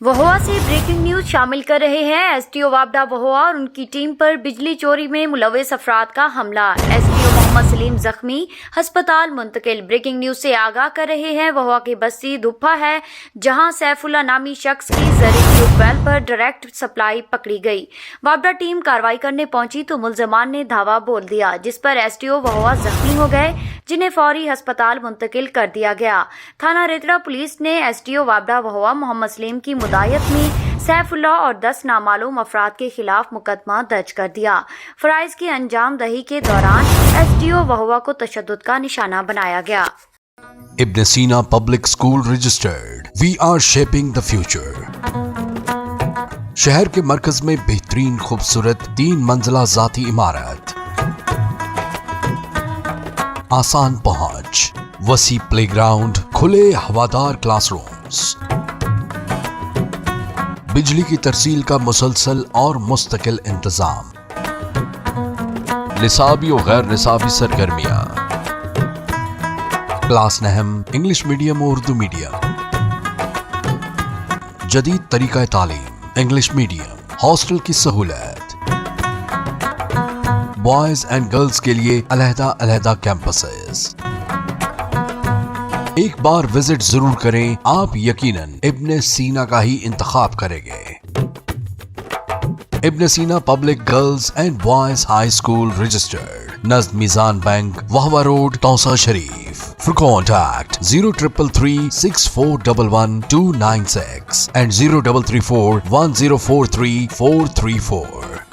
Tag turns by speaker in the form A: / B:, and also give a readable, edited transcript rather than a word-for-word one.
A: वहोआ से breaking news शामिल कर रहे हैं। एसटीओ वाबडा वहोआ और उनकी टीम पर बिजली चोरी में मुलव्वस अफराद का हमला। एसटीओ मोहम्मद सलीम जख्मी, अस्पताल मुंतकिल। ब्रेकिंग न्यूज से आगाह कर रहे हैं। वहोआ की बस्ती दुप्पा है, जहां सैफुल्ला नामी शख्स की जरिए ट्यूबवेल पर डायरेक्ट सप्लाई पकड़ी गई। वाबडा टीम कार्रवाई करने पहुंची तो मुलजमान ने धावा बोल दिया, जिस पर एसटीओ वहोआ जख्मी हो गए, जिन्हें फौरी अस्पताल मुंतकिल कर दिया गया। थाना रेतड़ा पुलिस ने एसटीओ वाबडा वहोआ मोहम्मद सलीम की मुदायत में सैफुल्ला और 10 नामालूम अफराद के खिलाफ मुकदमा दर्ज कर दिया। फराइज की अंजाम दही के दौरान एसटीओ वहोआ को तशद्दुद का निशाना बनाया गया।
B: Ibn Sina Public School registered. We are shaping the future. शहर के मरकज में बेहतरीन खूबसूरत 3 मंजिला जाती इमारत, आसान पहुंच, वसी प्लेग्राउंड, खुले हवादार क्लासरूम्स, बिजली की तरसील का मुसलसल और मुस्तकिल इंतजाम, निसाबी और गैर निसाबी सरगर्मियां, क्लास नहम, इंग्लिश मीडियम और उर्दू मीडियम, जदीद तरीका तालीम, इंग्लिश मीडियम, हॉस्टल की सहूलत, बॉयज एंड गर्ल्स के लिए अलहदा कैंपसेस। एक बार विजिट जरूर करें, आप यकीनन इब्न सीना का ही इंतखाब करेंगे। Ibn Sina public girls and boys high school registered, नज़द Meezan bank, Wahwa road, Taunsa Sharif. For contact 0333 6411 296 and 0334 1043 434.